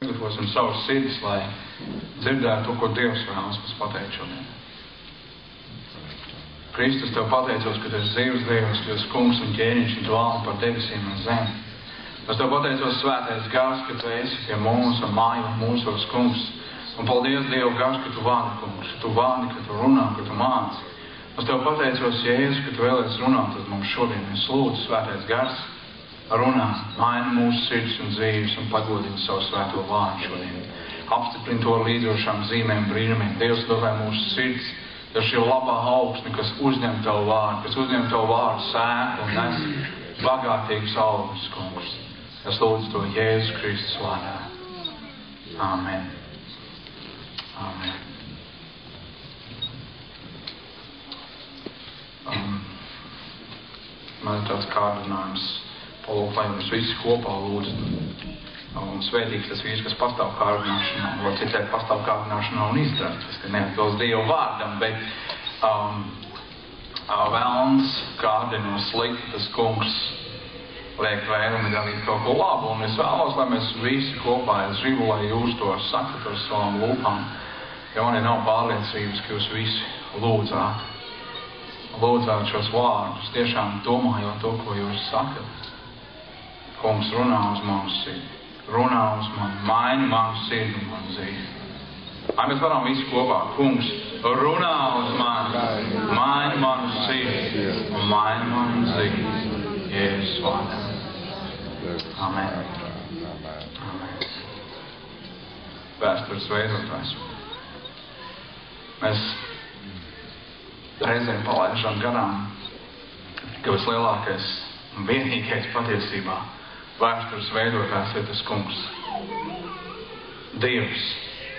Gatavosim savus sirdis, lai dzirdētu to, ko Dievs vēlas mums pateikt šodien. Kristus, Tev pateicos, ka Tu esi dzīves Dievs, Tu esi kungs un ķēniņš, un Tu valdi par debesīm un zemi. Es Tev pateicos, Svētais Gars, ka Tu esi pie mums un mājo mūsos, kungs. Un paldies, Dievu Gars, ka Tu vādi, kungs, ka Tu vādi, ka Tu runā, ka Tu māci. Es Tev pateicos, Jēzus, ka Tu vēlies runāt uz mums šodien. Es lūdzu, Svētais Gars, runā, maina mūsu sirds un dzīves un pagodina savu svēto vārdu šodien. Apstiprini to līdzošām zīmēm, brīnumiem. Dievs dod mūsu sirds, ar šī labā augsne, kas uzņem Tavu vārdu, kas uzņem Tavu vārdu sēku un nes bagātīgus augļus, kungs. Es lūdzu to Jēzus Kristus vārdā. Āmen. Āmen. Man ir tāds kārdinājums. Palūk, lai mums visi kopā lūdzu. Un svētīgs tas vīrs, kas pastāv kārdināšanā, vai citēt pastāv kārdināšanā un izdarīt. Tas, ka neatbilst Dievu vārdam, bet velns kārdina un slikti, tas kungs liek vēlmi darīt kaut ko labu. Un es vēlos, lai mēs visi kopā, es gribu, lai jūs to sakat ar savām lūpām, jo man nav pārliecības, ka jūs visi lūdzāt šos vārdus, tiešām domājot to, ko jūs sakat. Kungs, runā uz manu sirdi, runā uz mani, maini manu sirdi un manu dzīvi. Mēs varam visi kopā. Kungs, runā uz mani, maini manu sirdi un maini manu dzīvi. Jēzus vārdā. Amen. Amen. Vēstures Veidotājs. Mēs reizēm palaižam garām, ka vislielākais un vienīgais patiesībā Vēstures Veidotājs ir tas kungs. Dievs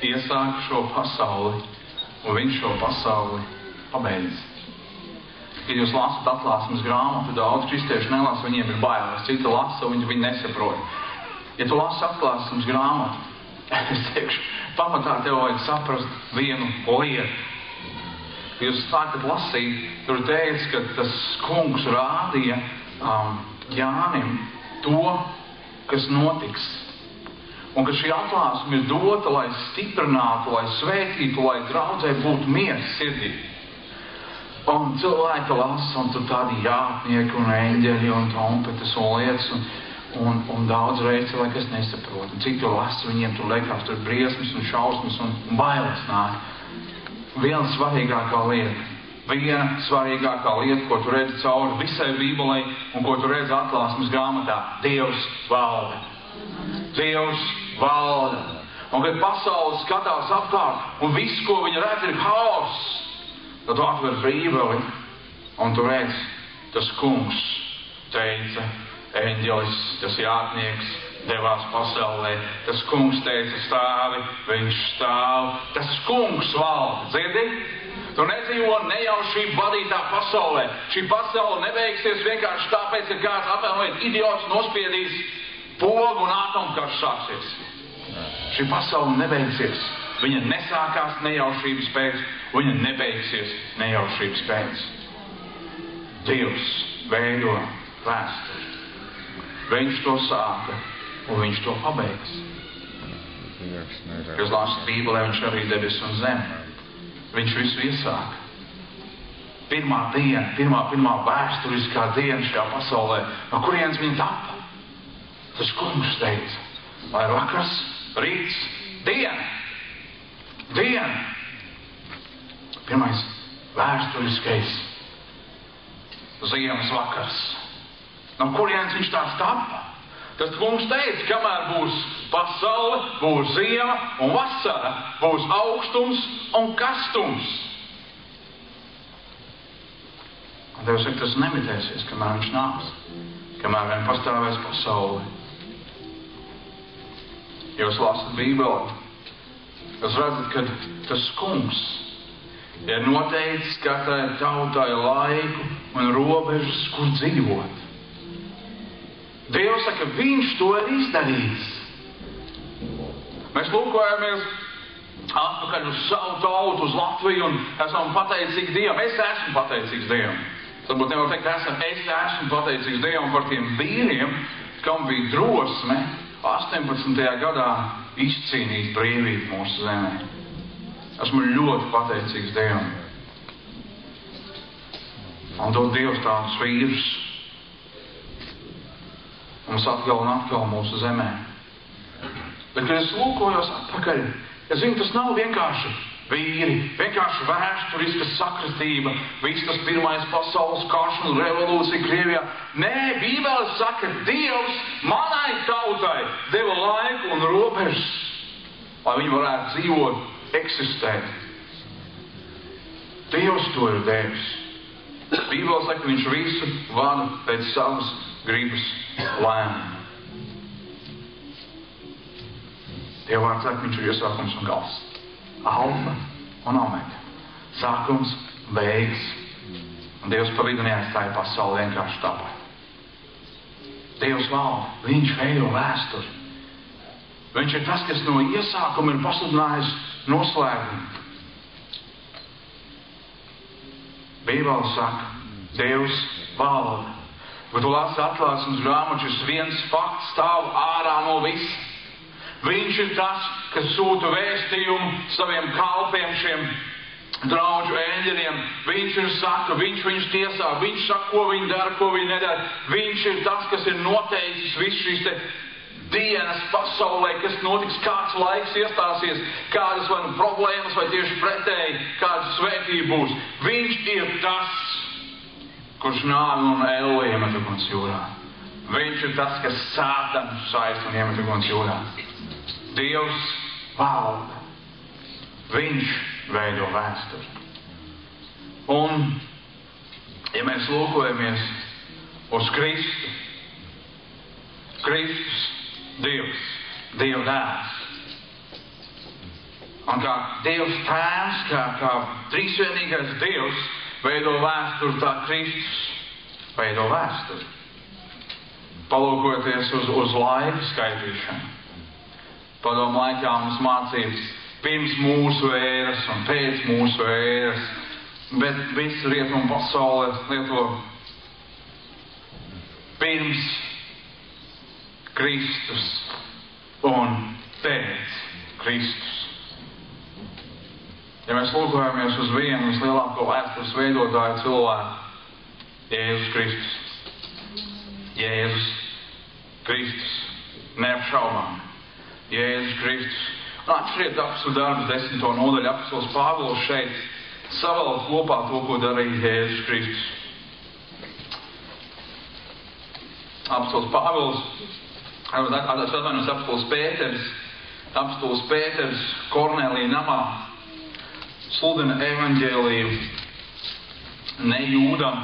iesāka šo pasauli, un viņš šo pasauli pabeidz. Kad jūs lasat atklāsmes grāmatu, daudz kristieši nelasa, viņiem ir bailes, citi lasa, viņi nesaprot. Ja tu lasi atklāsmes grāmatu, es teikšu, pamatā tev vajag saprast vienu lietu. Kad jūs sākat lasīt, tur teica, ka tas kungs rādīja Jānim to, kas notiks. Un ka šī atklāsme ir dota, lai stiprinātu, lai svētītu, lai draudzē būtu miers sirdī. Un cilvēki lasa, un tur tādi jātnieki un eņģeļi un trompetes un lietas, un daudz reiz cilvēki, kas nesaprot. Un citi lasa, viņiem tur liekas, tur briesmas un šausmas un bailes nāk. Viena svarīgākā lieta, ko tu redzi cauri visai Bībelei un ko tu redzi atklāsmes grāmatā. Dievs valda. Dievs valda. Un kad pasaule skatās apkārt un viss, ko viņa redz, ir haoss, tad tu atver Bībeli un tu redz, tas kungs teica, eņģelis, tas jātnieks devās pasaulē, tas kungs teica stāvi, viņš stāv, tas kungs valda. Dzirdi? Tu nedzīvo nejaušību vadītā pasaulē. Šī pasaule nebeigsies vienkārši tāpēc, ka kāds apēlēt idiots nospiedīs pogu un atomkarš sāksies. Šī pasaule nebeigsies. Viņa nesākās nejaušības pēc, viņa nebeigsies nejaušības pēc. Dievs veido vēsturi. Viņš to sāka un viņš to pabeigs. Jūs lasat Bībelē, viņš arī debes un zemi. Viņš visu iesāka. Pirmā diena, pirmā vēsturiskā diena šajā pasaulē, no kurienes viņa tapa? Tas kungs teica, lai vakars, rīts, diena. Pirmais vēsturiskais ziemas vakars. No kurienes viņš tās tapa? Tas kungs teica, kamēr būs pasaule, būs ziema un vasara, būs augstums un kastums. Un Dievs saka, tas nemitēsies, kamēr viņš nāks, kamēr vien pastāvēs pasaule. Jūs lasat Bībeli, jūs redzat, ka tas kungs ir noteicis katrai tautai laiku un robežas, kur dzīvot. Dievs saka, viņš to ir izdarījis. Mēs lūkojamies atpakaļ uz savu tautu, uz Latviju un esam pateicīgi Dievam. Es esmu pateicīgs Dievam. Varbūt nevar teikt, es esmu pateicīgs Dievam par tiem vīriem, kam bija drosme 18. gadā izcīnīt brīvību mūsu zemē. Esmu ļoti pateicīgs Dievam. Un dod Dievs tādus vīrus mums atkal un atkal mūsu zemē. Bet, kad es lūkojos atpakaļ, es zinu, tas nav vienkārši vīri, vienkārši vēsturiska sakritība, viss tas pirmais pasaules karš un revolūcija Krievijā. Nē, Bībele saka, Dievs manai tautai deva laiku un robežas, lai viņi varētu dzīvot, eksistēt. Dievs to ir devis. Bībele saka, viņš visu vada pēc savas gribas lēmumu. Dieva vārds saka, viņš ir iesākums un gals. Alfa un omega. Sākums, beigas. Un Dievs pa vidu neatstāja pasauli vienkārši tāpat. Dievs valda, viņš veido vēsturi. Viņš ir tas, kas no iesākuma ir pasludinājis noslēgumu. Bībele saka, Dievs valda. Bet tu lasi atklāsmes grāmatu, šis viens fakts stāv ārā no visa. Viņš ir tas, kas sūta vēstījumu saviem kalpiem, šiem draudžu eņģeļiem. Viņš ir saka, viņš viņus tiesā, viņš saka, ko viņi dara, ko viņi nedara. Viņš ir tas, kas ir noteicis visu šīs te dienas pasaulē, kas notiks, kāds laiks iestāsies, kādas vai nu problēmas, vai tieši pretēji, kādas svētība būs. Viņš ir tas, kurš nāvi un elli iemet uguns jūrā. Viņš ir tas, kas sātanu saist un iemet uguns jūrā. Dievs valda. Viņš veido vēsturi. Un, ja mēs lūkojamies uz Kristu, Kristus, Dievs, Dieva dēls. Un kā Dievs tēvs, kā trīsvienīgais Dievs veido vēsturi, tā Kristus veido vēsturi. Palūkoties uz laika skaitīšanu. Padomu laikā mums mācīts pirms mūsu ēras un pēc mūsu ēras, bet visu rietumu pasaulē lieto pirms Kristus un pēc Kristus. Ja mēs lūkojamies uz vienu vislielāko vēstures veidotāju cilvēku, Jēzus Kristus. Jēzus Kristus. Neapšaubām. Jēzus Kristus. Un atšķiriet apstuļu darbus 10. nodaļu, apstuļs Pāvils šeit savalda kopā to, ko darīja Jēzus Kristus. Apstuļs Pāvils, apstuļs Pēters Kornelija namā sludina evaņģēliju ne jūdam,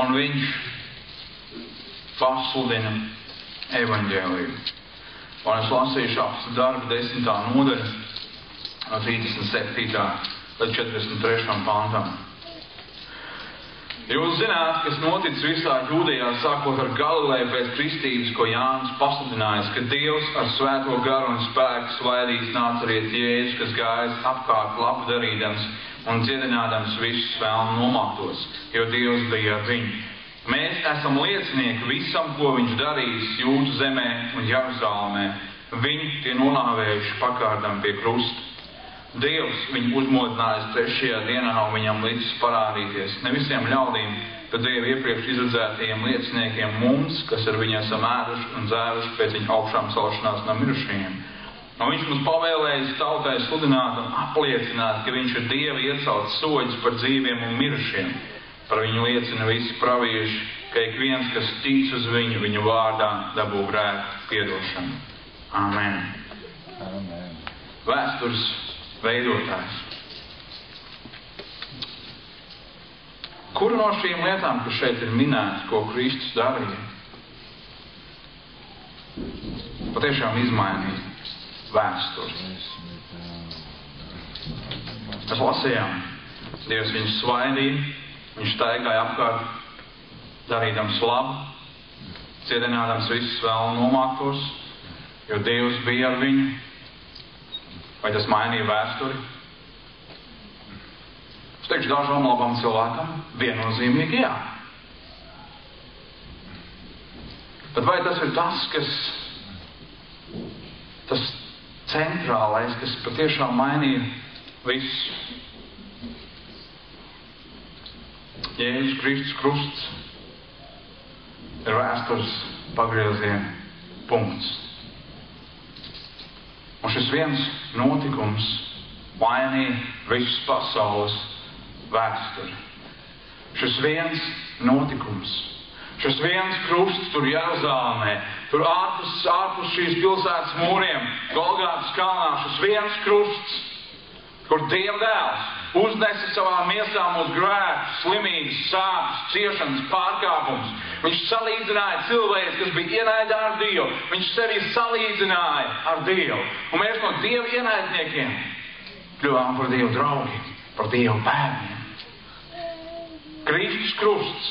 un viņš pasludina evaņģēliju. Un es lasīšu apstuļu darbu 10. nodaļu no 37. līdz 43. pantam. Jūs zināt, kas noticis visā Jūdejā, sākot ar Galileju pēc kristības, ko Jānis pasludinājis, ka Dievs ar svēto garu un spēku svaidījis Nācarieti Jēzu, kas gājis apkārt labu darīdams un dziedinādams visus vēlnu nomāktos, jo Dievs bija ar viņu. Mēs esam liecinieki visam, ko viņš darījis Jūdu zemē un Jeruzalemē. Viņi tie nonāvējuši pakārdam pie krusta. Dievs viņu uzmodinājis 3. dienā un viņam licis parādīties ne visiem ļaudīm, bet Dieva iepriekš izredzētajiem lieciniekiem mums, kas ar viņu esam ēduši un dzēruši pēc viņa augšām celšanās no mirušajiem. Un viņš mums pavēlējis tautai sludināt un apliecināt, ka viņš ir Dieva iecelts soļus par dzīviem un mirušiem. Par viņu liecina visi pravieši, ka ik viens, kas tic uz viņu, viņu vārdā dabū grēku piedošanu. Amen. Amen. Vēstures Veidotājs. Kuru no šīm lietām, kas šeit ir minētas, ko Kristus darīja, patiešām izmainīja vēsturi? Mēs lasījām, Dievs viņus svaidīja, viņš staigāja apkārt, darīdams labu, ciedinādams visus vēl nomāktos, jo Dievs bija ar viņu. Vai tas mainīja vēsturi? Es teikšu dažam labam cilvēkam, viennozīmīgi jā. Bet vai tas ir tas, kas tas centrālais, kas patiešām mainīja visu. Jēzus Kristus krusts ir vēstures pagrieziena punkts. Un šis viens notikums mainīja visas pasaules vēsturi. Šis viens notikums, šis viens krusts tur Jeruzalemē, tur ārpus šīs pilsētas mūriem, Golgātas kalnā, šis viens krusts, kur Dieva dēls uznesa savām miesām mūsu grēkus, slimības, sāpes, ciešanas, pārkāpumus. Viņš salīdzināja cilvēkus, kas bija ienaidā ar Dievu. Viņš sevi salīdzināja ar Dievu. Un mēs no Dieva ienaidniekiem kļuvām par Dievu draugiem, par Dievu bērniem. Kristus krusts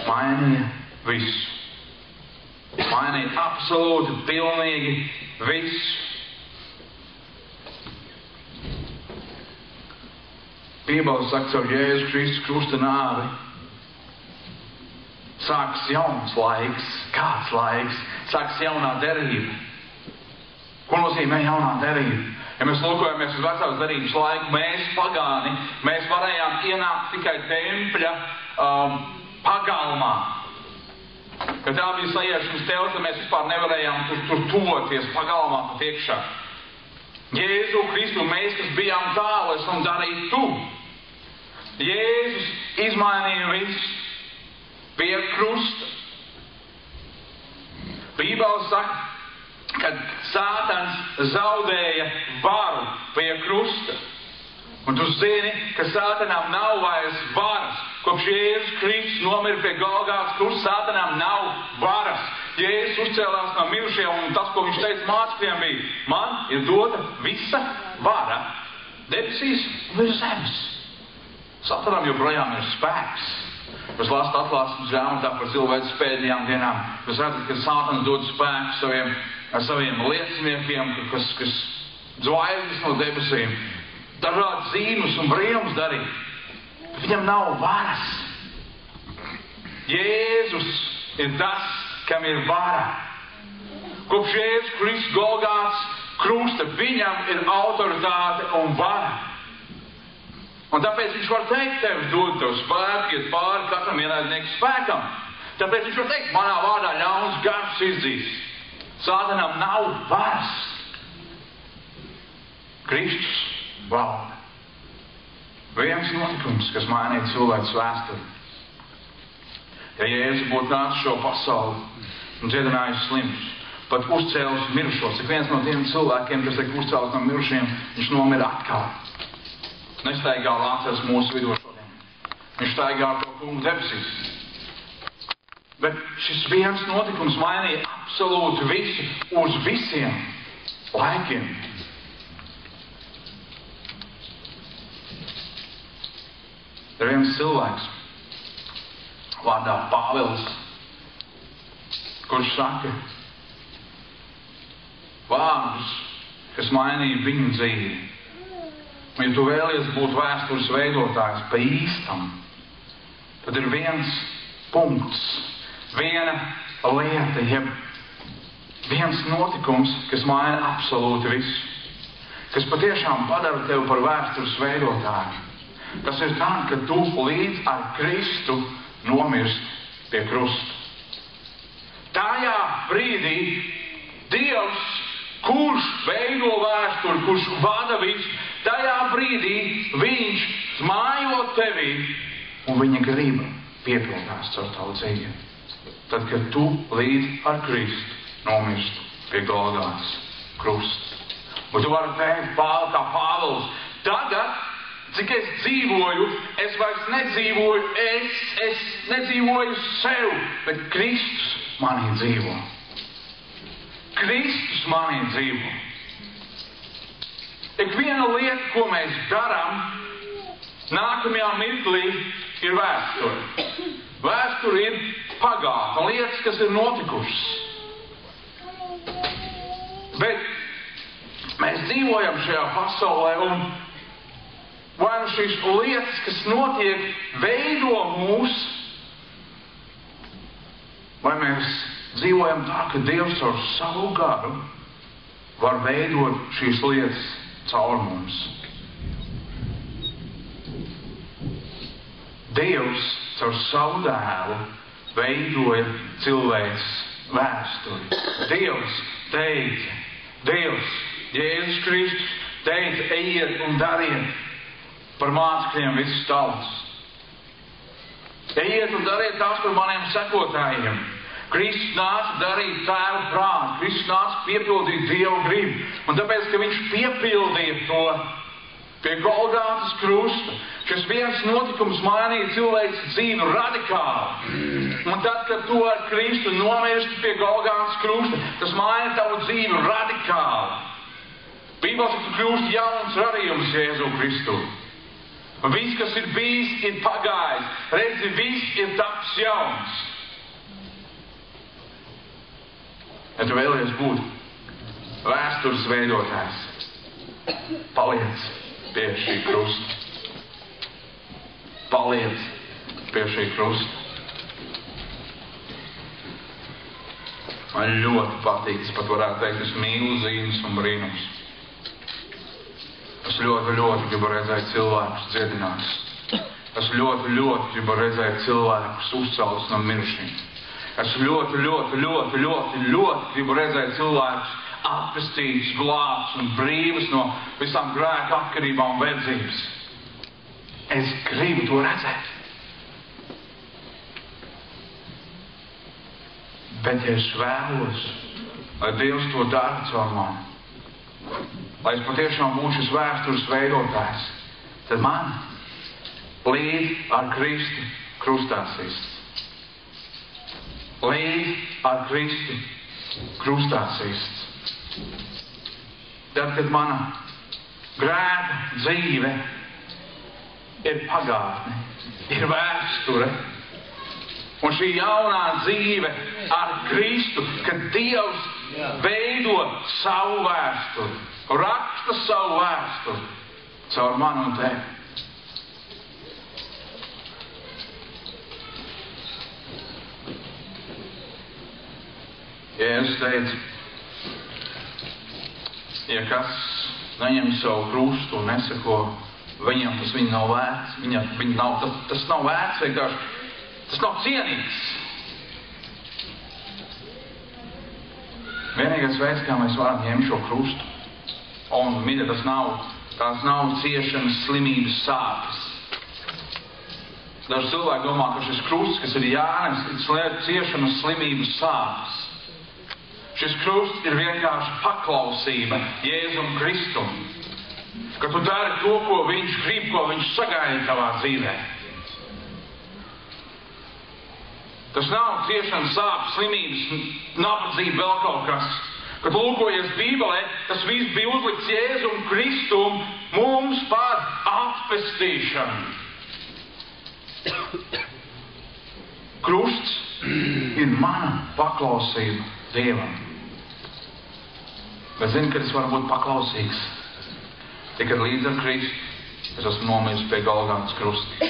mainīja visu. Mainīja absolūti, pilnīgi visu. Bībele saka, caur Jēzus Kristus krusta nāvi sāks jauns laiks. Kāds laiks? Sāks jaunā derība. Ko nozīmē jaunā derība? Ja mēs lūkojamies uz vecās derības laiku, mēs pagāni, mēs varējām ienākt tikai tempļa pagalmā. Kad tā bija sajiešanas telpa, mēs vispār nevarējām tur tuvoties pagalmā pat iekšā. Jēzu Kristu mēs, kas bijām tālu, esam darīt tuvu. Jēzus izmainīja visu pie krusta. Bībele saka, kad Sātans zaudēja varu pie krusta. Un tu zini, ka Sātanam nav vairs varas. Kopš Jēzus Kristus nomira pie Golgātas krusta, Sātanam nav varas. Jēzus uzcēlās no mirušajiem, un tas, ko viņš teica mācekļiem, bija: man ir dota visa vara debesīs un virs zemes. Sātanam joprojām ir spēks. Jūs lasat atklāsmes grāmatā par cilvēces pēdējām dienām. Jūs redzat, ka Sātans dod spēku saviem lieciniekiem, kas zvaigznes no debesīm, dažādas zīmes un brīnums darīt. Bet viņam nav varas. Jēzus ir tas, kam ir vara. Kopš Jēzus Kristus Golgātas krusta, viņam ir autoritāte un vara. Un tāpēc viņš var teikt tev, dod tev spēku, iet pāri katram ienaidnieku spēkam. Tāpēc viņš var teikt, manā vārdā ļauns gars izdzīs. Sātanam nav varas. Kristus valda. Viens notikums, kas mainīja cilvēks vēsturi. Ja Jēzus būtu nācis šo pasauli un dziedinājis slimus, pat uzcēlis mirušos, ik viens no tiem cilvēkiem, kas tiek uzcēlis no mirušiem, viņš nomira atkal. Nestaigā Lācars mūsu vidū šodien. Viņš staigā ar to kungu debesīs. Bet šis viens notikums mainīja absolūti visu uz visiem laikiem. Ir viens cilvēks vārdā Pāvils, kurš saka vārdus, kas mainīja viņu dzīvi. Un ja tu vēlies būt vēstures veidotājs pa īstam, tad ir viens punkts, viena lieta, jeb viens notikums, kas maina absolūti visu, kas patiešām padara tevi par vēstures veidotāju. Tas ir tā, ka tu līdz ar Kristu nomirst pie krusta. Tajā brīdī Dievs, kurš veido vēsturi, kurš vada visu, tajā brīdī viņš mājo tevī un viņa griba piepildās caur tavu dzīvi. Tad, kad tu līdz ar Kristu nomirst pie Golgātas krusta. Un tu vari teikt, kā Pāvils, tagad, cik es dzīvoju, es vairs nedzīvoju, es nedzīvoju sev, bet Kristus manī dzīvo. Kristus manī dzīvo. Ik viena lieta, ko mēs darām, nākamajā mirklī ir vēsture. Vēsture ir pagātne, lietas, kas ir notikušas. Bet mēs dzīvojam šajā pasaulē, un vai nu šīs lietas, kas notiek, veido mūs, vai mēs dzīvojam tā, ka Dievs caur savu garu var veidot šīs lietas caur mums. Dievs caur savu dēlu veidoja cilvēces vēsturi. Dievs, Jēzus Kristus teica, ejiet un dariet par mācekļiem visas tautas. Ejiet un dariet tās par maniem sekotājiem. Kristus nāca darīt tēva prātu. Kristus nāca piepildīt Dieva gribu. Un tāpēc, ka viņš piepildīja to pie Golgātas krusta, šis viens notikums mainīja cilvēks dzīvi radikāli. Un tad, kad tu ar Kristu nomirsti pie Golgātas krusta, tas maina tavu dzīvi radikāli. Bībelē saka, tu kļūsti jauns radījums Jēzu Kristu. Viss, kas ir bijis, ir pagājis. Redzi, viss ir taps jauns. Ja tu vēlies būt vēstures veidotājs, paliec pie šī krusta. Paliec pie šī krusta. Man ļoti patīk, es pat varētu teikt, es mīlu zīmes un brīnums. Es ļoti gribu redzēt cilvēkus dziedinātus. Es ļoti gribu redzēt cilvēkus uzceltus no mirušiem. Es ļoti gribu redzēt cilvēkus atpestītus, glābtus un brīvus no visām grēka atkarībām un verdzības. Es gribu to redzēt. Bet ja es vēlos, lai Dievs to dara caur mani, lai es patiešām būšu šis vēstures veidotājs, tad man līdz ar Kristu krustā sists. Līdz ar Kristu krustā sists. Tad, kad mana grēka dzīve ir pagātne, ir vēsture, un šī jaunā dzīve ar Kristu, kad Dievs veido savu vēsturi, raksta savu vēsturi caur mani un tevi. Jēzus teica, ja kas neņem savu krustu un neseko, viņam tas viņa nav vērts. Tas nav vērts vienkārši. Tas nav cienīgs. Vienīgais veids, kā mēs varam ņemt šo krustu, un mīļa, tās nav ciešanas, slimības, sāpes. Daži cilvēki domā, ka šis krusts, kas ir jānes, ir ciešanas, slimības, sāpes. Šis krusts ir vienkārši paklausība Jēzum Kristum. Ka tu dari to, ko viņš grib, ko viņš sagaida tavā dzīvē. Tas nav ciešanas, sāpes, slimības, nabadzība, vēl kaut kas. Kad lūkojies Bībelē, tas viss bija uzlikts Jēzum Kristum mums par atpestīšanu. Krusts ir mana paklausība Dievam. Bet zini, kad es varu būt paklausīgs? Tikai līdz ar Kristu es esmu nomiris pie Golgātas krusta.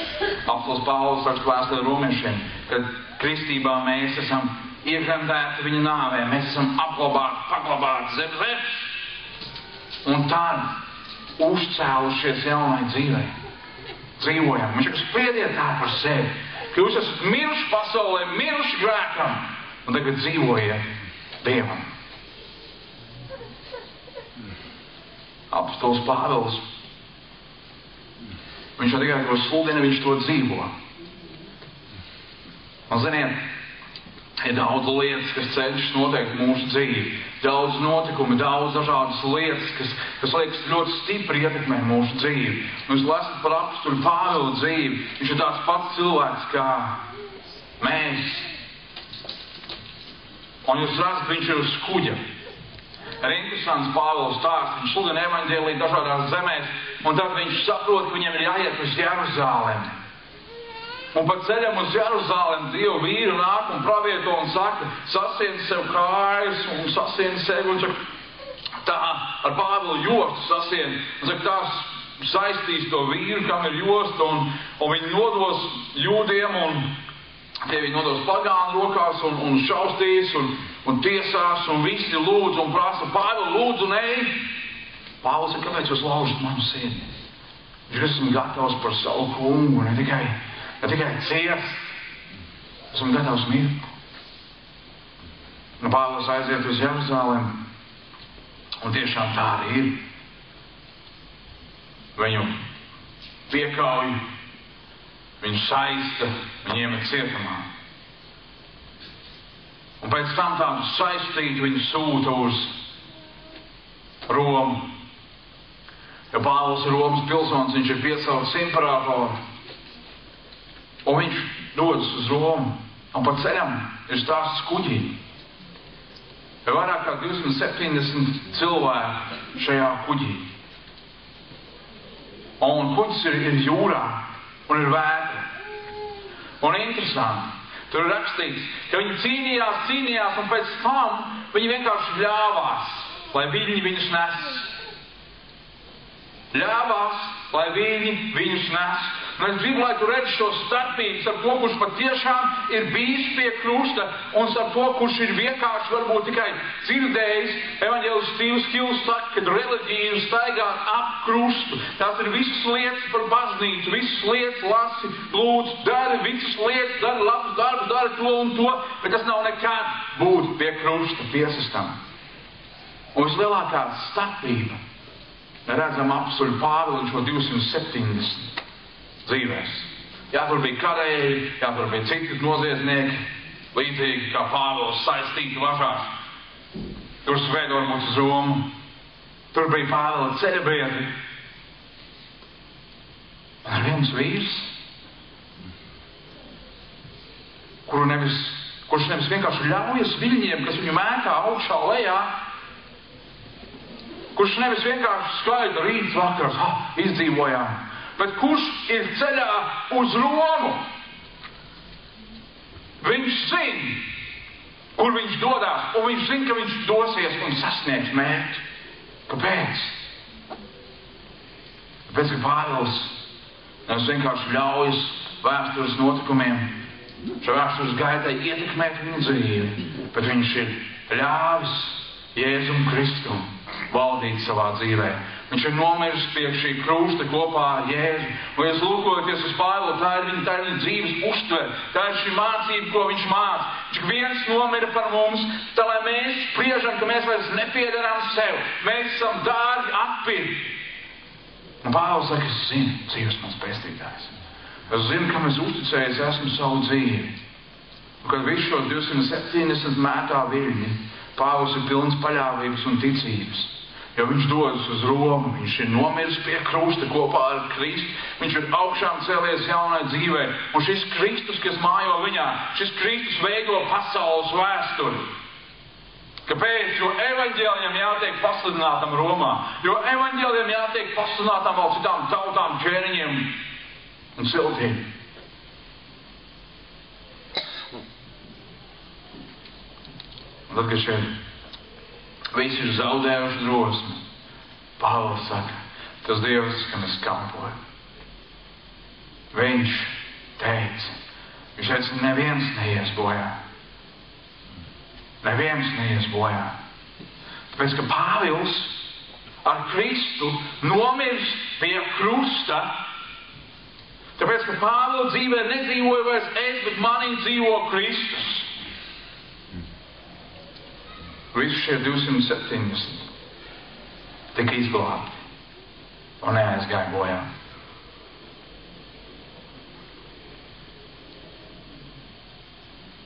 Apostols Pāvils raksta vēstulē Romiešiem, kad kristībā mēs esam iegremdēti viņa nāvē, mēs esam paglabāti zem zemes. Un tad uzcēlušies jaunai dzīvei. Dzīvojam. Viņš saka, spriediet tā par sevi, ka jūs esat miruši pasaulē, miruši grēkam, un tagad dzīvojiet Dievam. Apostols Pāvils, viņš jau tikai to sludina, viņš to dzīvo. Un ziniet, ir daudz lietas, kas cenšas noteikt mūsu dzīvi. Daudz notikumi, daudz dažādas lietas, kas liekas ļoti stipri ietekmē mūsu dzīvi. Un jūs lasat par apostuli Pāvila dzīvi, viņš ir tāds pats cilvēks kā mēs. Un jūs redzat, viņš ir uz kuģa. Ir interesants Pāvila stāsts, viņš sludina evaņģēliju dažādās zemēs, un tad viņš saprot, ka viņam ir jāiet uz Jeruzalemi. Un pa ceļam uz Jeruzalemi Dievu vīru nāk un pravieto un saka, sasien sev kājas un sasien sevi, un saka, tā ar Pāvilu jostu sasien, un saka, tās saistīs to vīru, kam ir josta, un viņi nodos jūdiem, un tie viņi nodos pagānu rokās un šaustīs, un un tiesās, un visi lūdz un prasa, Pāvils, lūdzu, nē. Pāvils saka, kāpēc jūs laužat manu sirdi? Viņš esmu gatavs par savu kungu, ne tikai ciest. Esmu gatavs mirt. Un Pāvils aiziet uz Jeruzalem, un tiešām tā arī ir. Viņu piekauj, viņu saista, viņu iemet cietumā. Un pēc tam tādu saistītu viņu sūta uz Romu. Jo Pāvils ir Romas pilsonis, viņš ir piesaukts imperatoru. Un viņš dodas uz Romu. Un pa ceļam ir stāsts kuģī. Ir vairāk kā 270 cilvēki šajā kuģī. Un kuģis ir jūrā un ir vētra. Un interesanti. Tur ir rakstīts, ka viņi cīnījās, un pēc tam viņi vienkārši ļāvās, lai viņi viņus nes. Ļāvās, lai viņi viņus nes. Un es gribu, lai tu redzi šo starpības ar to, kurš patiešām ir bijis pie krusta, un ar to, kurš ir vienkārši varbūt tikai dzirdējis evaņģēlis Stīvs Hils saka, kad reliģija ir staigāt ap krustu. Tās ir visas lietas par baznīcu, visas lietas lasi, lūdz, dari visas lietas, dari labus darbus, dari to un to, bet tas nav nekad būt pie krusta piesistam. Un vislielākā starpība redzam apstuļu Pāvilu šo 270 dzīvēs. Jā, tur bija karēji, jā, tur bija citi noziedznieki, līdzīgi kā Pāvils saistīti važās. Tur sveido varbūt uz Romu. Tur bija Pāvila ceļabiedri. Un ir viens vīrs, kurš nevis vienkārši ļaujas viļņiem, kas viņu mētā augšā lejā, kurš nevis vienkārši skaita rīts vakars, izdzīvojām, bet kurš ir ceļā uz Romu. Viņš zina, kur viņš dodās, un viņš zina, ka viņš dosies un sasniegs mērķi. Kāpēc? Tāpēc, ka Pāvils nevis vienkārši ļaujas vēstures notikumiem, šo vēstures gaitai ietekmēt viņu dzīvi, bet viņš ir ļāvis Jēzum Kristum valdīt savā dzīvē. Viņš ir nomiris pie šī krusta kopā ar Jēzu. Un, ja lūkojoties uz Pāvilu, tā ir viņa dzīves uztvere. Tā ir šī mācība, ko viņš māca. Viņš viens nomira par mums, tā lai mēs spriežam, ka mēs vairs nepiederam sev. Mēs esam dārgi atpirkti. Un Pāvils saka, es zinu, dzīves mans pestītājs. Es zinu, kam es uzticējis esmu savu dzīvi. Un kad visu šo 270 mētā viļņi, Pāvils ir pilns paļāvības un ticības. Jo viņš dodas uz Romu, viņš ir nomiris pie krusta kopā ar Kristu, viņš ir augšām cēlies jaunai dzīvē, un šis Kristus, kas mājo viņā, šis Kristus veido pasaules vēsturi. Kāpēc? Jo evaņģēlijam jātiek pasludinātam Romā, jo evaņģēlijam jātiek pasludinātam vēl citām tautām, ķēniņiem un ciltīm. Un tad, kad šie visi ir zaudējuši drosmi, Pāvils saka, tas Dievs, kam es kalpoju. Viņš teica, neviens neies bojā. Neviens neies bojā. Tāpēc, ka Pāvils ar Kristu nomirs pie krusta, tāpēc, ka Pāvila dzīvē nedzīvoja vairs es, bet manī dzīvo Kristus. Visi šie 270 tika izglābti un neaizgāja bojā.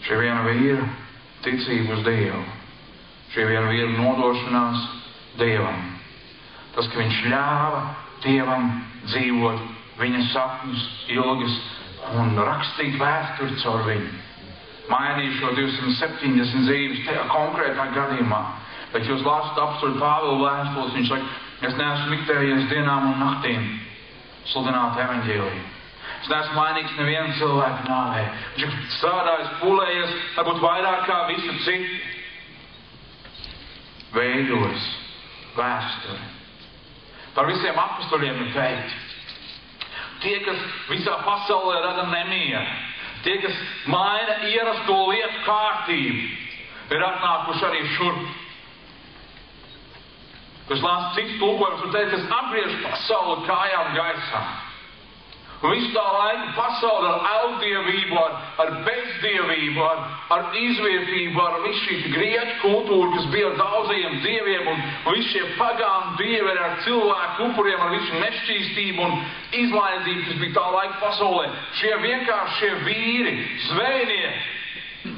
Šī viena vīra ticība uz Dievu, šī viena vīra nodošanās Dievam, tas, ka viņš ļāva Dievam dzīvot viņa sapņus, ilgas un rakstīt vēsturi caur viņu. Mainīju šo 270 dzīves tajā konkrētā gadījumā. Bet jūs lasat apstuļu Pāvila vēstules, viņš saka, es neesmu miktējies dienām un naktīm sludināt evaņģēliju. Es neesmu mainīgs nevienu cilvēku nāvē. Viņš ir strādājis, pūlējies, varbūt vairāk kā visi citi. Veidojis vēsturi. Par visiem apstuļiem ir teikts. Tie, kas visā pasaulē rada nemieru, tie, kas maina ierasto lietu kārtību, ir atnākuši arī šurp. Kas lāst cits tulkojums, var teikt, kas apgriež pasauli kājām gaisā. Un visu tā laiku pasauli ar augdievību, ar bezdievību, ar izvietību, ar visu šī grieķu kultūru, kas bija ar daudzajiem dieviem, un visi šie pagānu dievi ar cilvēku upuriem, ar visu nešķīstību un izlaidzību, kas bija tā laika pasaulē. Šie vienkāršie vīri, zvejnieki,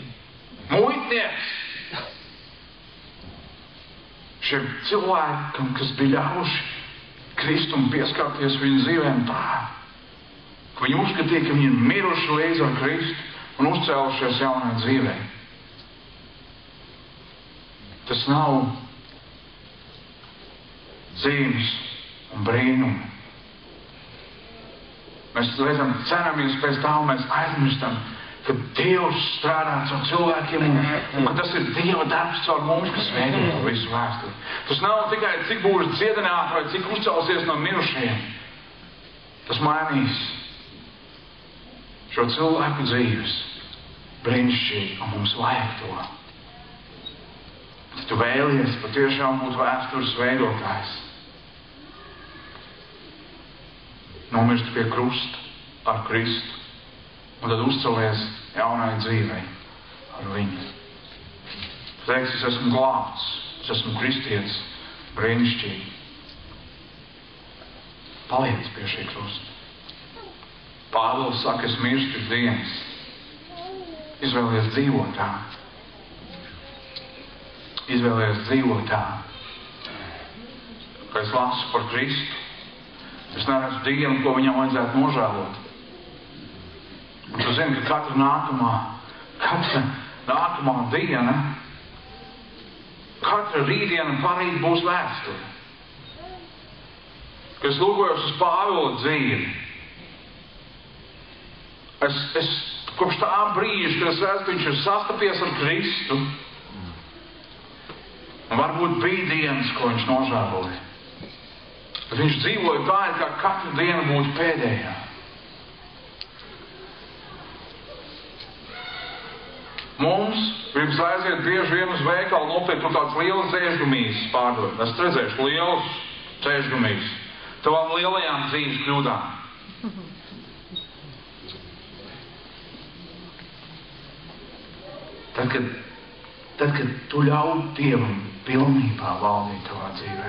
muitnieks, šiem cilvēkam, kas bija ļauši Kristum pieskarties viņu dzīvēm tā, ka viņi uzskatīja, ka viņi ir miruši līdz ar Kristu un uzcēlušies jaunai dzīvē. Tas nav zīmes un brīnumi. Mēs reizēm ceramies pēc tā, un mēs aizmirstam, ka Dievs strādā caur cilvēkiem, un ka tas ir Dieva darbs caur mums, kas veido visu vēsturi. Tas nav tikai cik būs dziedināti vai cik uzcelsies no mirušajiem. Tas mainīs šo cilvēku dzīves brīnišķīgi, un mums vajag to. Ja tu vēlies patiešām būt vēstures veidotājs, nomirst pie krusta ar Kristu, un tad uzcelies jaunai dzīvei ar viņu. Tu teiksi, es esmu glābts, es esmu kristietis, brīnišķīgi. Paliec pie šī krusta. Pāvils saka, es mirstu dienas. Izvēlies dzīvot tā. Izvēlies dzīvot tā. Kad es lasu par Kristu, es neredzu dienu, ko viņam vajadzētu nožēlot. Un tu zini, ka katra nākamā diena, katra rītdiena parīt būs vēsture. Kad es lūkojos uz Pāvila dzīvi, Es kopš tā brīža, kad es redzu, ka viņš ir sastapies ar Kristu, un varbūt bija dienas, ko viņš nožēloja. Bet viņš dzīvoja tā, kā katra diena būtu pēdējā. Mums gribas aiziet bieži vien uz veikalu nopirkt tādas lielas dzēžgumijas pārdot. Es redzēšu lielus dzēžgumijas. Tavām lielajām dzīves kļūdām. Tad, kad tu ļauj Dievam pilnībā valdīt tavā dzīvē,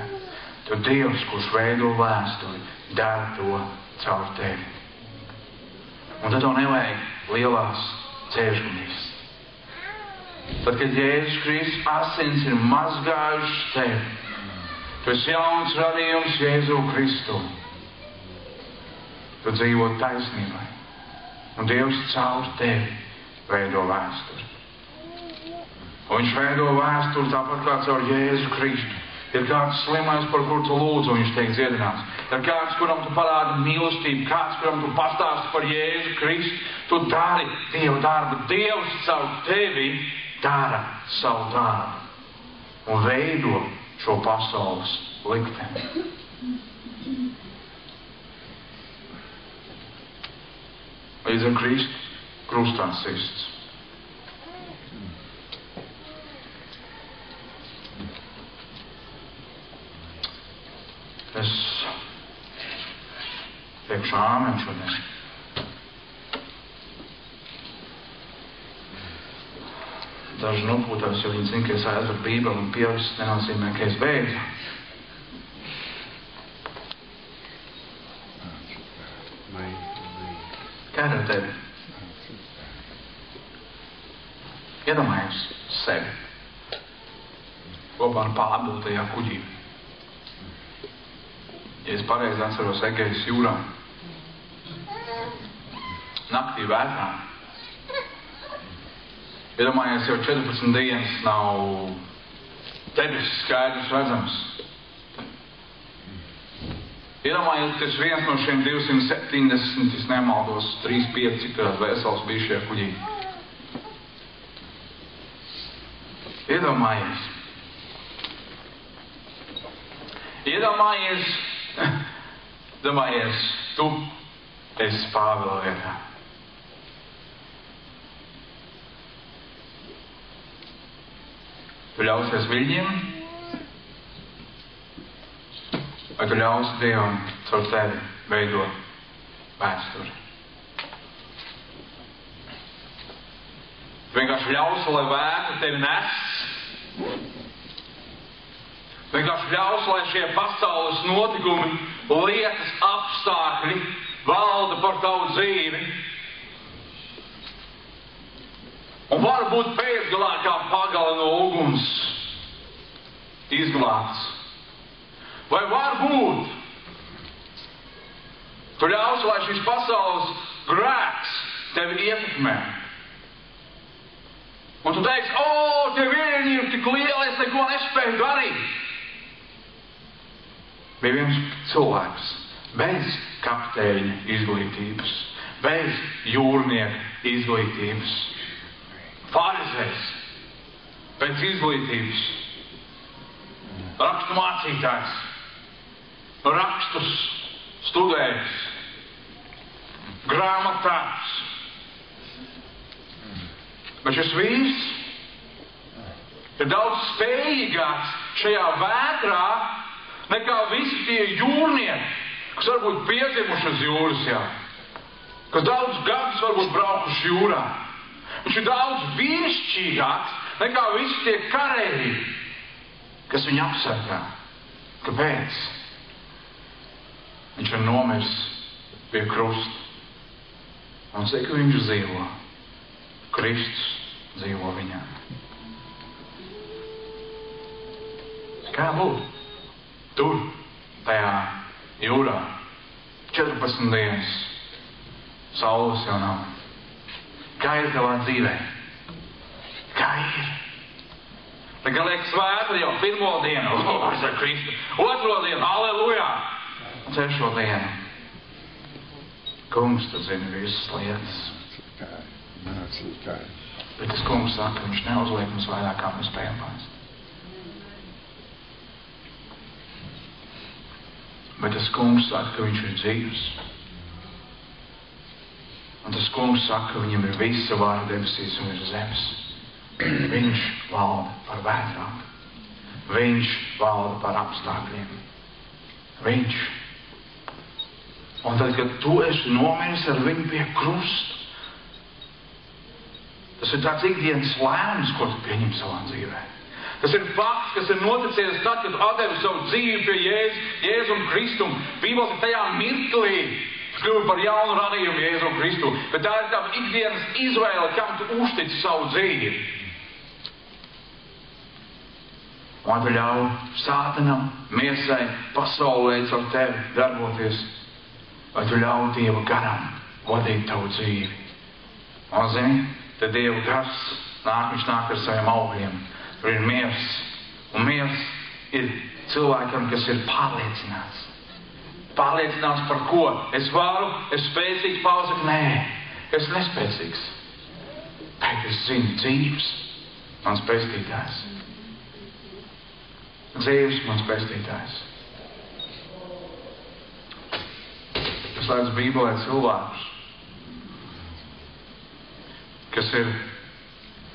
tad Dievs, kurš veido vēsturi, dara to caur tevi. Un tad tev nevajag lielās dzēžgumijas. Tad, kad Jēzus Kristus asins ir mazgājušas tevi, tu esi jauns radījums Jēzu Kristu. Tu dzīvo taisnībai. Un Dievs caur tevi veido vēsturi. Un viņš veido vēsturi tāpat kā caur Jēzu Kristu. Ir kāds slimais, par kuru tu lūdzu, un viņš tiek dziedināts. Ir kāds, kuram tu parādi mīlestību, kāds, kuram tu pastāsti par Jēzu Kristu. Tu dari Dieva darbu. Dievs caur tevi dara savu darbu un veido šo pasaules likteni. Līdz ar Kristu krustā sists. Es teikšu āmen šodien. Daži nopūtās, jo viņi zina, ka es aizveru Bībeli un pierakstu nenozīmē, ka es beidzu. Kā ir ar tevi? Iedomājies sevi kopā ar Pāvilu tajā kuģī. Ja es pareizi atceros Egejas jūrā, naktī vētrā. Iedomājies, jau 14 dienas nav debesis skaidrs redzams. Iedomājies, tas viens no šiem 270, es nemaldos, 3-5, cik tās vesels bija šie kuģī. Iedomājies. Domājies, tu esi Pāvila vietā. Tu ļausies viļņiem? Vai tu ļausi Dievam caur tevi veidot vēsturi? Tu vienkārši ļausi, lai vētra tevi nes? Vienkārši ļausi, lai šie pasaules notikumi, lietas, apstākļi valda par tavu dzīvi? Un varbūt pēcgalā kā pagala no uguns izglābts. Vai varbūt tu ļausi, lai šis pasaules grēks tevi ietekmē? Un tu teiksi, tie viļņi ir tik lieli, es neko nespēju darīt. Bija viens cilvēks bez kapteiņa izglītības, bez jūrnieka izglītības. Farizējs, pēc izglītības, rakstu mācītājs, rakstus studējis, grāmatās. Bet šis vīrs ir daudz spējīgāks šajā vētrā nekā visi tie jūrnieki, kas varbūt piedzimuši uz jūras, kas daudz gadus varbūt braukuši jūrā. Viņš ir daudz vīrišķīgāks nekā visi tie kareivji, kas viņu apsargā. Kāpēc? Viņš ir nomirs pie krusta. Un cik viņš dzīvo? Kristus dzīvo viņā. Kā būtu? Tur, tajā jūrā, 14 dienas, saules jau nav. Kā ir tavā dzīvē? Kā ir? Tagad liekas svēta jau pirmo dienu, es ar Kristu, otro dienu, halleluja, un trešo dienu. Kungs, tu zini visas lietas. Bet tas kungs saka, ka viņš neuzliek mums vairāk, kā mēs spējam pāst. Bet tas kungs saka, ka viņš ir dzīvs. Un tas kungs saka, ka viņam ir visa vara debesīs un ir zemes. Viņš valda par vētrām. Viņš valda par apstākļiem. Viņš. Un tad, kad tu esi nomiris ar viņu pie krusta, tas ir tāds ikdienas lēmums, ko tu pieņem savā dzīvē. Tas ir fakts, kas ir noticies tad, kad tu atdevi savu dzīvi pie Jēzum Kristum. Bībeles ir tajā mirklī, kļuvi par jaunu radījumu Jēzu Kristu, bet tā ir tava ikdienas izvēle, kam tu uztici savu dzīvi. Un tu ļauj sātanam, miesai, pasaulē caur tevi darboties, vai tu ļauj Dieva garam vadīt tavu dzīvi. Un zini, tad Dieva gars viņš nāk ar saviem augļiem. Tur ir miers, un miers ir cilvēkam, kas ir pārliecināts. Pārliecināts par ko? Es varu, es spēcīgs, pauzak, nē, es nespēcīgs. Bet es zinu, dzīvs, mans pestītājs. Dzīvs, mans pestītājs. Es lēdzu Bībelē cilvēkus,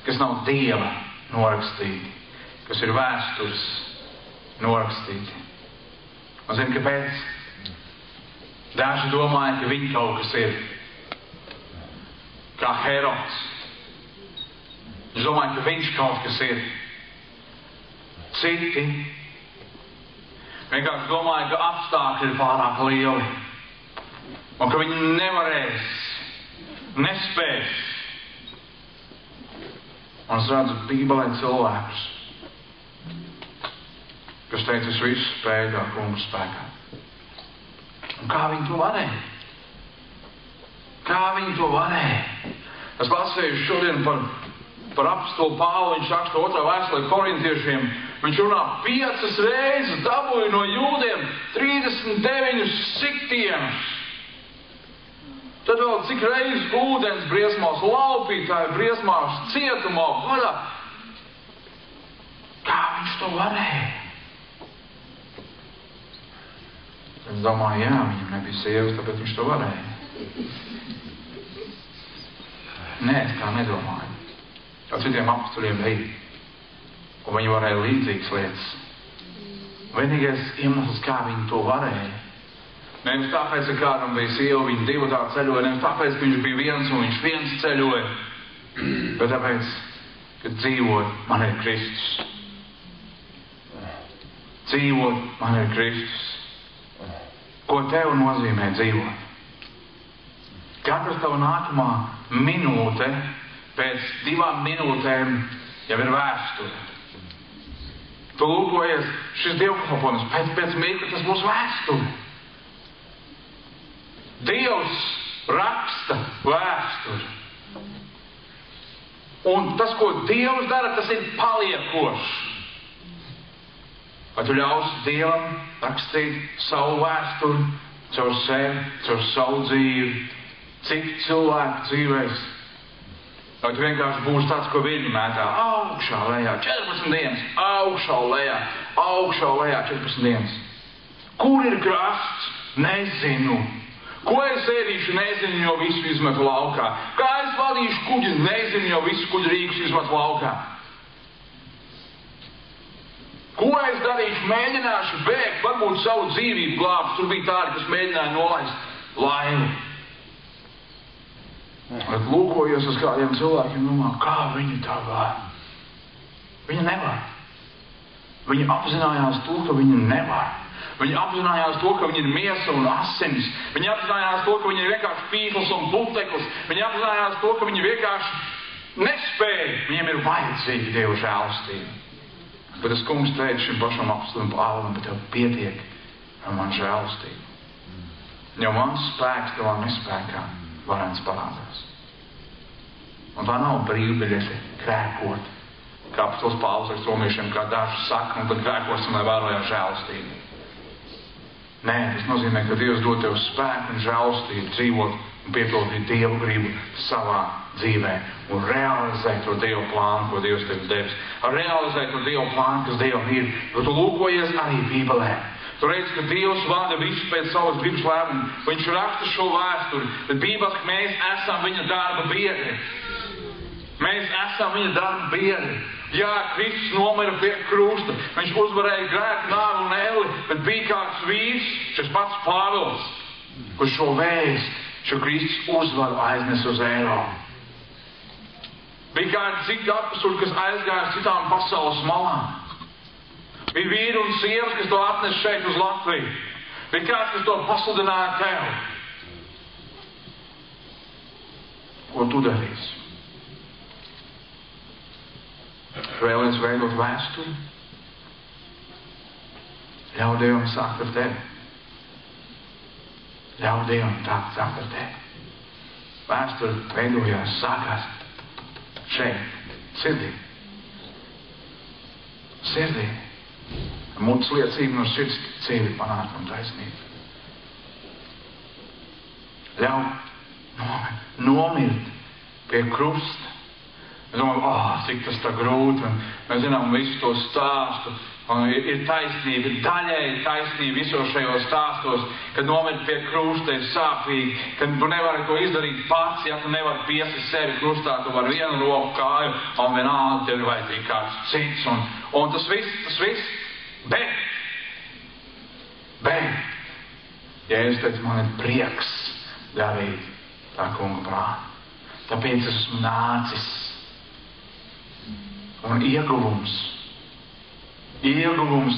kas nav Dieva norakstīti, kas ir vēstures norakstīti. Un zini, kāpēc? Daži domāja, ka viņi kaut kas ir. Kā Herods. Viņš domāja, ka viņš kaut kas ir. Citi vienkārši domāja, ka apstākļi ir pārāk lieli. Un ka viņi nevarēs, nespēs. Un es redzu Bībelē cilvēkus, kas teica, es visu spēju kā kungu spēkā. Un kā viņi to varēja? Kā viņi to varēja? Es lasīju šodien par apostolu Pāvilu, viņš raksta 2. vēstulē Korintiešiem. Viņš runā 5 reizes dabūja no jūdiem 39 sitienus. Tad vēl cik reizes ūdens briesmās, laupītāji briesmās, cietumā, vaļā. Kā viņš to varēja? Es domāju, jā, viņam nebija sievas, tāpēc viņš to varēja. Nē, es tā nedomāju. Kā citiem apstuļiem bija. Un viņi varēja līdzīgas lietas. Vienīgais iemesls, kā viņi to varēja, nevis tāpēc, ka kādam bija sieva, viņi divi tā ceļoja, nevis tāpēc, ka viņš bija viens un viņš viens ceļoja, bet tāpēc, ka dzīvot man ir Kristus. Dzīvot man ir Kristus. Ko tev nozīmē dzīvot? Katrs tava nākamā minūte, pēc 2 minūtēm jau ir vēsture. Tu lūkojies, šis dievkalpojums, pēc mirkļa tas būs vēsture. Dievs raksta vēsturi. Un tas, ko Dievs dara, tas ir paliekošs. Vai tu ļausi Dievam rakstīt savu vēsturi, caur sevi, caur savu dzīvi, citu cilvēku dzīvēs? Vai tu vienkārši būsi tāds, ko viņi mētā augšā lejā 14 dienas, augšā lejā 14 dienas. Kur ir krasts? Nezinu. Ko es ēdīšu? Nezinu, jo visu izmetu laukā. Kā es vadīšu kuģi? Nezinu, jo visu kuģi rīkus izmetu laukā. Ko es darīšu? Mēģināšu bēgt, varbūt savu dzīvību glābt. Tur bija tādi, kas mēģināja nolaist laivu. Bet lūkojos uz kādiem cilvēkiem, domā, kā viņi tā var? Viņi nevar. Viņi apzinājās to, ka viņi nevar. Viņi apzinājās to, ka viņi ir miesa un asinis. Viņi apzinājās to, ka viņi ir vienkārši pīkls un puteklis. Viņi apzinājās to, ka viņi vienkārši nespēja. Viņiem ir vajadzīga Dieva žēlastība. Bet tas kungs teica šim pašam apostolim Pāvilam, bet tev pietiek ar man žēlastību. Jo mans spēks tavā nespēkā varens parādās. Un tā nav brīvbiļete grēkot, kā apostols Pāvils ar romiešiem, kā daži saka, un tad grēkosim, lai vērojām žēlastību. Nē, tas nozīmē, ka Dievs dod tev spēku un žēlastību dzīvot un piepildīt Dievu gribu savā dzīvē un realizēt to Dievu plānu, ko Dievs tev devis. Realizēt to Dievu plānu, kas Dievam ir. Jo tu lūkojies arī Bībelē. Tu redzi, ka Dievs vada visu pēc savas gribas lēmumu. Viņš raksta šo vēsturi, bet Bībelē, ka mēs esam viņa darba biedri. Mēs esam viņa darba biedri. Jā, Kristus nomira pie krusta. Viņš uzvarēja grēku, nāvi un elli, bet bija kāds vīrs, šis pats Pāvils, kurš šo vēstu, šo Kristus uzvaru aiznes uz Eiropu. Bija kādi citi apsturi, kas aizgāja uz citām pasaules malām. Bija vīri un sievas, kas to atnes šeit uz Latviju. Bija kāds, kas to pasludināja tev. Ko tu darīsi? Vēlies veidot vēsturi? Ļauj Dievam sākt ar tevi. Ļauj Dievam sākt ar tevi. Vēsturi veidojās, sākās šeit, sirdī. Sirdī. Mutes liecība no sirds dzīvi panākt un taisnību. Ļauj nomirt pie krusta. Mēs domājam, cik tas tā grūti, un mēs zinām visu to stāstu, un ir taisnība, ir daļēji taisnība visos šajos stāstos, kad nomirt pie krusta ir sāpīgi, kad tu nevari to izdarīt pats, ja tu nevari piesist sevi krustā, tu vari vienu roku kāju, un vienalga tev ir vajadzīgi kāds cits, un tas viss, bet, Jēzus teica, man ir prieks darīt tā kunga prātu, tāpēc es esmu nācis. Un ieguvums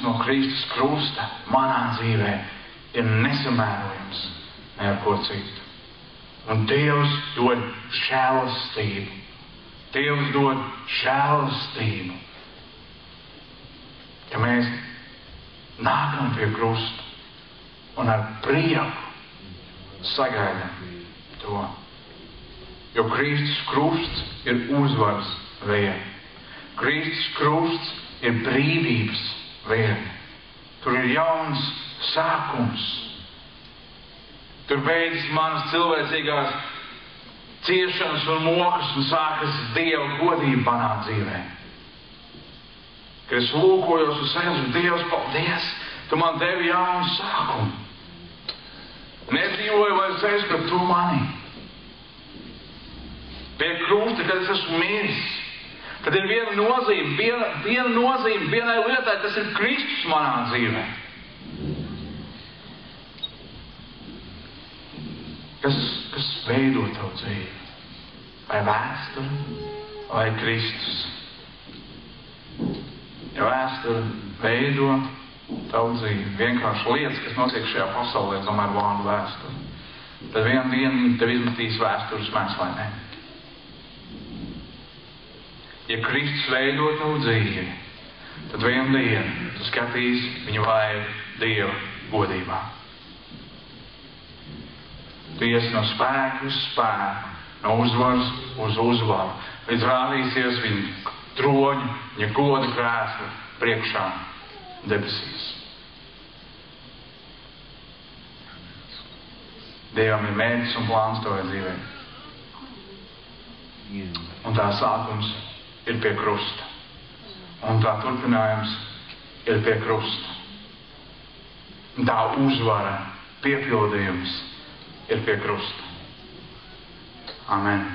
no Kristus krusta manā dzīvē ir nesamērojams ne ar ko citu. Un Dievs dod žēlastību. Dievs dod žēlastību. Ja mēs nākam pie krusta un ar prieku sagaidām to. Jo Kristus krusts ir uzvaras vieta. Kristus krusts ir brīvības vieta. Tur ir jauns sākums. Tur beidzas manas cilvēcīgās ciešanas un mokas un sākas Dieva godība manā dzīvē. Kad es lūkojos uz sevi, Dievs, paldies, tu man devi jaunu sākumu. Nedzīvoju vairs es, bet tu mani. Pie krusta, kad es esmu miris, Tad ir viena nozīme, vienai lietai, tas ir Kristus manā dzīvē. Kas veido tavu dzīvi? Vai vēsture, vai Kristus? Ja vēsture veido tavu dzīvi, vienkārši lietas, kas notiek šajā pasaulē, tomēr vārdu vēsture, tad vienu dienu tev izmetīs vēstures mēslainē. Ja Kristus veido tavu dzīvi, tad vienu dienu tu skatīs viņu vaigu Dieva godībā. Tu iesi no spēka uz spēku, no uzvaras uz uzvaru, līdz rādīsies viņa troņa, viņa goda krēsla priekšā debesīs. Dievam ir mērķis un plāns tavai dzīvē. Un tā sākums ir pie krusta. Un tā turpinājums ir pie krusta. Un tā uzvara, piepildījums ir pie krusta. Amen.